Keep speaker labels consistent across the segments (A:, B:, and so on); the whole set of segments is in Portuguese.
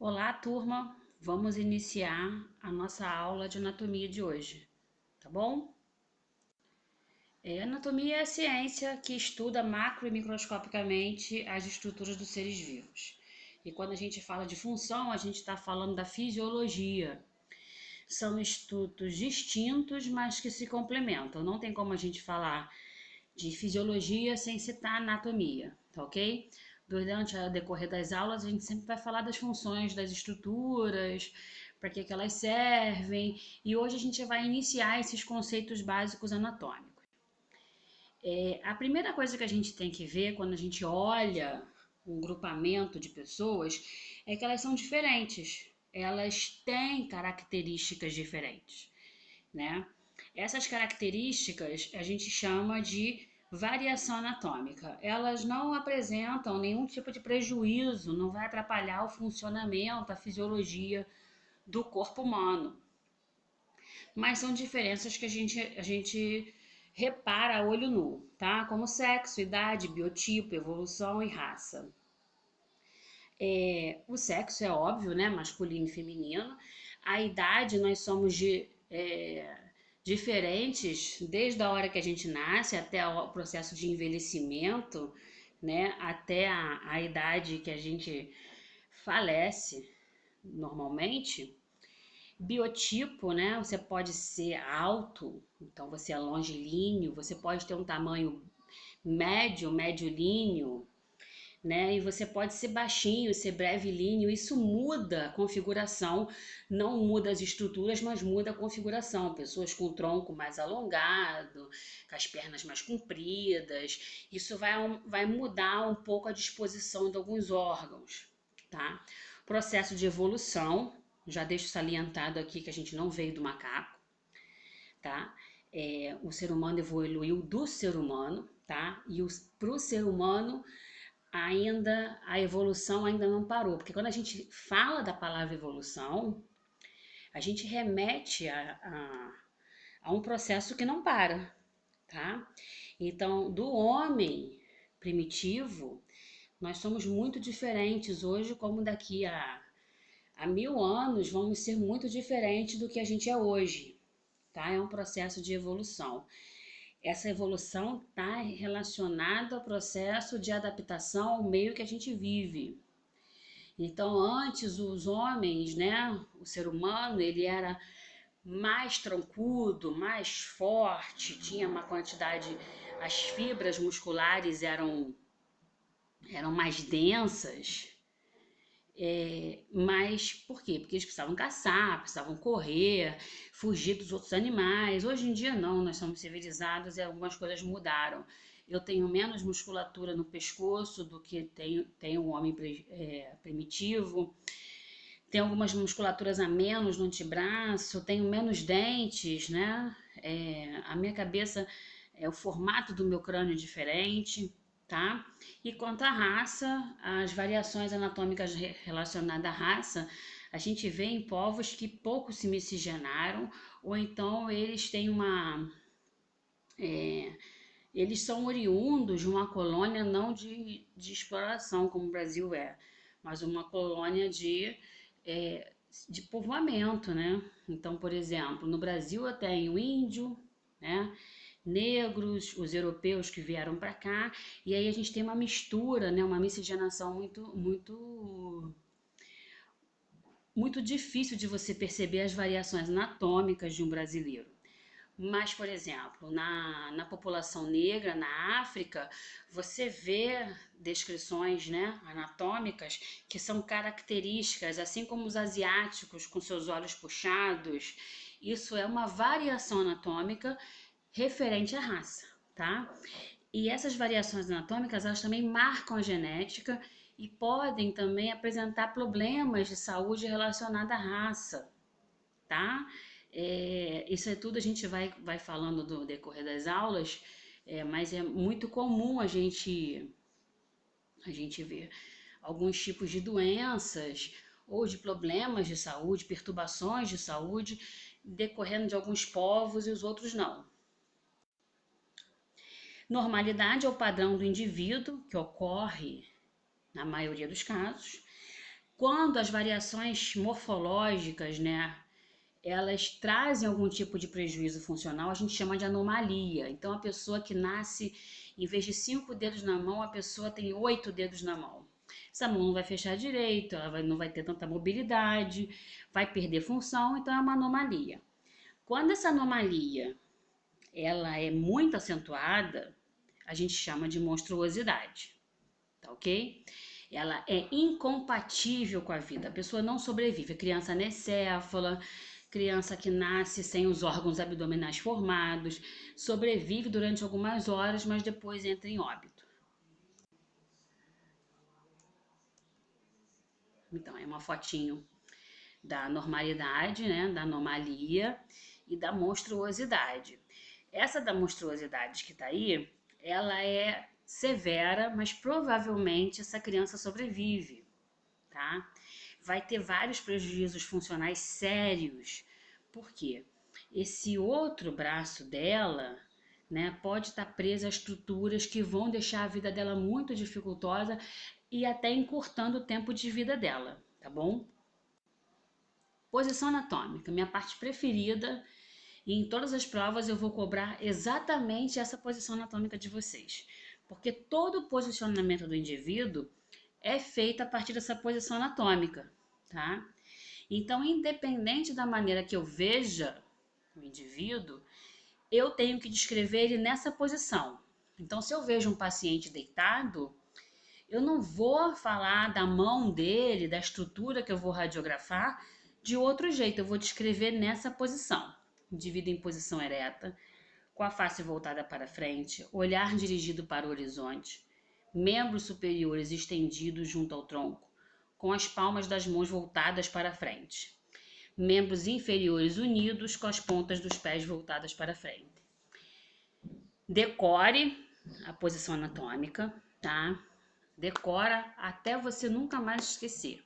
A: Olá, turma! Vamos iniciar a nossa aula de anatomia de hoje, tá bom? Anatomia é a ciência que estuda macro e microscopicamente as estruturas dos seres vivos. E quando a gente fala de função, a gente está falando da fisiologia. São estudos distintos, mas que se complementam. Não tem como a gente falar de fisiologia sem citar anatomia, tá ok? Durante o decorrer das aulas, a gente sempre vai falar das funções das estruturas, para que elas servem, e hoje a gente vai iniciar esses conceitos básicos anatômicos. A primeira coisa que a gente tem que ver quando a gente olha um grupamento de pessoas é que elas são diferentes, elas têm características diferentes, né? Essas características a gente chama de variação anatômica. Elas não apresentam nenhum tipo de prejuízo, não vai atrapalhar o funcionamento, a fisiologia do corpo humano. Mas são diferenças que a gente repara a olho nu, tá? Como sexo, idade, biotipo, evolução e raça. O sexo é óbvio, né? Masculino e feminino. A idade, nós somos diferentes desde a hora que a gente nasce até o processo de envelhecimento, né? Até a idade que a gente falece normalmente. Biotipo, né? Você pode ser alto, então você é longilíneo, você pode ter um tamanho médio, médio-líneo, né? E você pode ser baixinho, ser brevilíneo, isso muda a configuração, não muda as estruturas, mas muda a configuração. Pessoas com o tronco mais alongado, com as pernas mais compridas, isso vai mudar um pouco a disposição de alguns órgãos, tá? Processo de evolução, já deixo salientado aqui que a gente não veio do macaco, tá? O ser humano evoluiu do ser humano, tá? E para o ser humano ainda a evolução ainda não parou, porque quando a gente fala da palavra evolução, a gente remete a um processo que não para, tá? Então, do homem primitivo, nós somos muito diferentes hoje, como daqui a 1000 anos vamos ser muito diferentes do que a gente é hoje, tá? É um processo de evolução. Essa evolução está relacionada ao processo de adaptação ao meio que a gente vive. Então, antes os homens, né, o ser humano, ele era mais troncudo, mais forte, tinha uma quantidade, as fibras musculares eram mais densas. Mas por quê? Porque eles precisavam caçar, precisavam correr, fugir dos outros animais. Hoje em dia não, nós somos civilizados e algumas coisas mudaram. Eu tenho menos musculatura no pescoço do que tem um homem primitivo. Tenho algumas musculaturas a menos no antebraço, tenho menos dentes, né? A minha cabeça, o formato do meu crânio é diferente, tá? E quanto à raça, as variações anatômicas relacionadas à raça, a gente vê em povos que pouco se miscigenaram, ou então eles têm eles são oriundos de uma colônia não de exploração, como o Brasil é, mas uma colônia de povoamento, né? Então, por exemplo, no Brasil eu tenho índio, né? Negros, os europeus que vieram para cá, e aí a gente tem uma mistura, né? Uma miscigenação muito difícil de você perceber as variações anatômicas de um brasileiro. Mas, por exemplo, na população negra, na África, você vê descrições, né, anatômicas que são características, assim como os asiáticos com seus olhos puxados. Isso é uma variação anatômica referente à raça, tá? E essas variações anatômicas, elas também marcam a genética e podem também apresentar problemas de saúde relacionados à raça, tá? Isso é tudo a gente vai falando no decorrer das aulas, mas é muito comum a gente ver alguns tipos de doenças ou de problemas de saúde, perturbações de saúde, decorrendo de alguns povos e os outros não. Normalidade é o padrão do indivíduo, que ocorre na maioria dos casos. Quando as variações morfológicas, né, elas trazem algum tipo de prejuízo funcional, a gente chama de anomalia. Então, a pessoa que nasce, em vez de 5 dedos na mão, a pessoa tem 8 dedos na mão. Essa mão não vai fechar direito, não vai ter tanta mobilidade, vai perder função, então é uma anomalia. Quando essa anomalia ela é muito acentuada, a gente chama de monstruosidade, tá ok? Ela é incompatível com a vida, a pessoa não sobrevive. Criança anencéfala, criança que nasce sem os órgãos abdominais formados, sobrevive durante algumas horas, mas depois entra em óbito. Então, é uma fotinho da normalidade, né, da anomalia e da monstruosidade. Essa da monstruosidade que tá aí, ela é severa, mas provavelmente essa criança sobrevive, tá? Vai ter vários prejuízos funcionais sérios. Por quê? Esse outro braço dela, né, pode estar preso a estruturas que vão deixar a vida dela muito dificultosa e até encurtando o tempo de vida dela, tá bom? Posição anatômica, minha parte preferida, e em todas as provas eu vou cobrar exatamente essa posição anatômica de vocês, porque todo o posicionamento do indivíduo é feito a partir dessa posição anatômica, tá? Então, independente da maneira que eu veja o indivíduo, eu tenho que descrever ele nessa posição. Então, se eu vejo um paciente deitado, eu não vou falar da mão dele, da estrutura que eu vou radiografar de outro jeito, eu vou descrever nessa posição. Indivíduo em posição ereta, com a face voltada para frente, olhar dirigido para o horizonte, membros superiores estendidos junto ao tronco, com as palmas das mãos voltadas para frente, membros inferiores unidos com as pontas dos pés voltadas para frente. Decore a posição anatômica, tá? Decora até você nunca mais esquecer,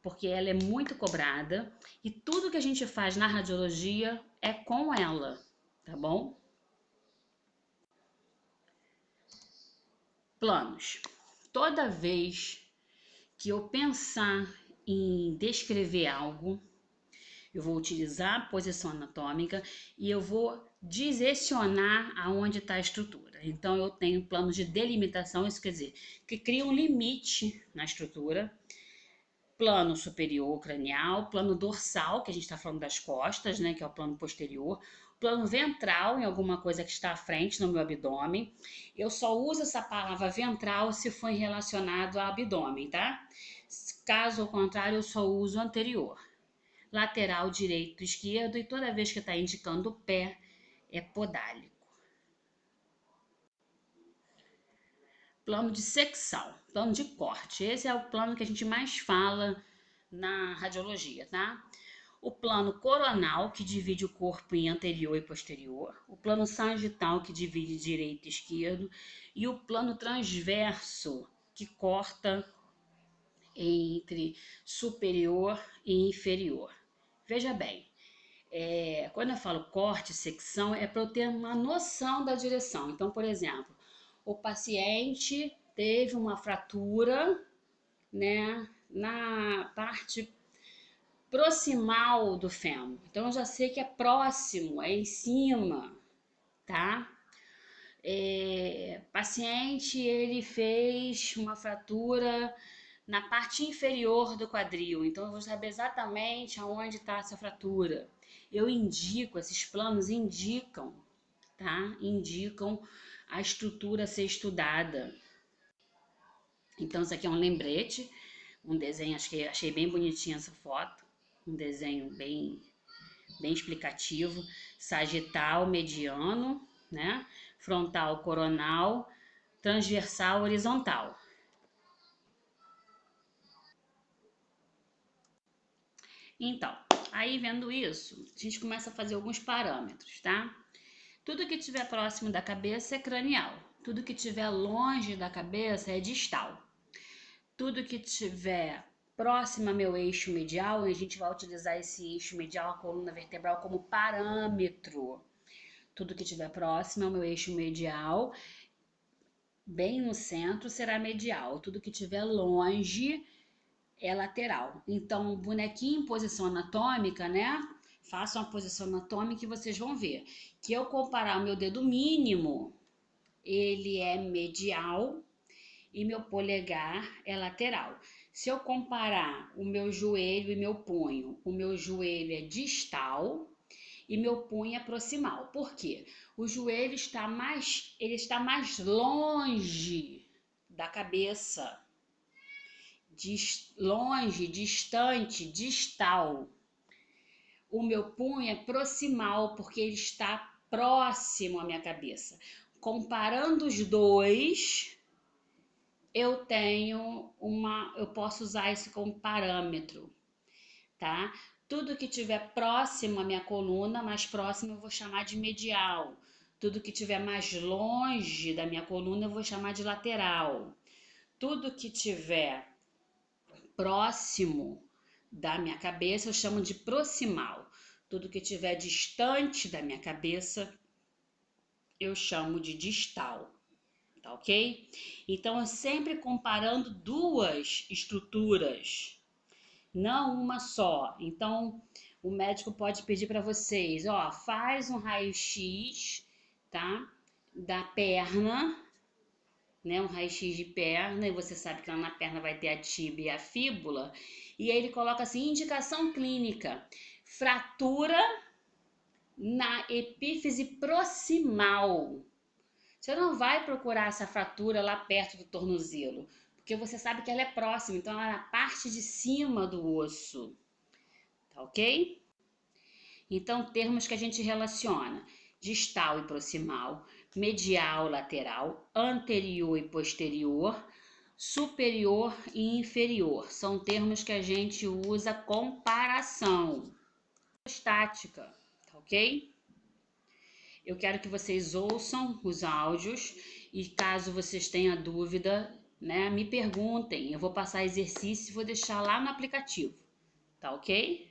A: porque ela é muito cobrada e tudo que a gente faz na radiologia é com ela, tá bom? Planos. Toda vez que eu pensar em descrever algo, eu vou utilizar a posição anatômica e eu vou direcionar aonde está a estrutura. Então, eu tenho plano de delimitação, isso quer dizer que cria um limite na estrutura. Plano superior cranial, plano dorsal, que a gente está falando das costas, né, que é o plano posterior, plano ventral, em alguma coisa que está à frente no meu abdômen. Eu só uso essa palavra ventral se for relacionado ao abdômen, tá? Caso ao contrário, eu só uso anterior. Lateral direito, esquerdo, e toda vez que está indicando o pé, é podálico. Plano de secção, plano de corte. Esse é o plano que a gente mais fala na radiologia, tá? O plano coronal, que divide o corpo em anterior e posterior. O plano sagital, que divide direito e esquerdo. E o plano transverso, que corta entre superior e inferior. Veja bem, quando eu falo corte, secção, é para eu ter uma noção da direção. Então, por exemplo, o paciente teve uma fratura, né, na parte proximal do fêmur. Então, eu já sei que é próximo, é em cima, tá? Paciente, ele fez uma fratura na parte inferior do quadril. Então, eu vou saber exatamente aonde está essa fratura. Eu indico, esses planos indicam, tá? Indicam a estrutura a ser estudada. Então, isso aqui é um lembrete, um desenho, achei bem bonitinha essa foto, um desenho bem explicativo, sagital, mediano, né? Frontal, coronal, transversal, horizontal. Então, aí vendo isso, a gente começa a fazer alguns parâmetros, tá? Tudo que estiver próximo da cabeça é cranial, tudo que estiver longe da cabeça é distal. Tudo que estiver próximo ao meu eixo medial, a gente vai utilizar esse eixo medial, a coluna vertebral, como parâmetro. Tudo que estiver próximo ao meu eixo medial, bem no centro, será medial. Tudo que estiver longe é lateral. Então, bonequinho em posição anatômica, né? Façam a posição anatômica e vocês vão ver que eu comparar o meu dedo mínimo, ele é medial e meu polegar é lateral. Se eu comparar o meu joelho e meu punho, o meu joelho é distal e meu punho é proximal. Por quê? O joelho está mais longe da cabeça, longe, distante, distal. O meu punho é proximal porque ele está próximo à minha cabeça. Comparando os dois, eu posso usar isso como parâmetro, tá? Tudo que tiver próximo à minha coluna, mais próximo, eu vou chamar de medial. Tudo que tiver mais longe da minha coluna, eu vou chamar de lateral. Tudo que tiver próximo da minha cabeça, eu chamo de proximal. Tudo que tiver distante da minha cabeça, eu chamo de distal. Tá ok? Então, sempre comparando duas estruturas, não uma só. Então, o médico pode pedir para vocês, ó, faz um raio-x, tá? Da perna, né? Um raio-x de perna, e você sabe que lá na perna vai ter a tíbia e a fíbula, e aí ele coloca assim, indicação clínica, fratura na epífise proximal. Você não vai procurar essa fratura lá perto do tornozelo, porque você sabe que ela é próxima, então ela é na parte de cima do osso, tá ok? Então, termos que a gente relaciona: distal e proximal, medial, lateral, anterior e posterior, superior e inferior. São termos que a gente usa comparação estática, tá ok? Eu quero que vocês ouçam os áudios e caso vocês tenham dúvida, né, me perguntem. Eu vou passar exercício e vou deixar lá no aplicativo, tá ok?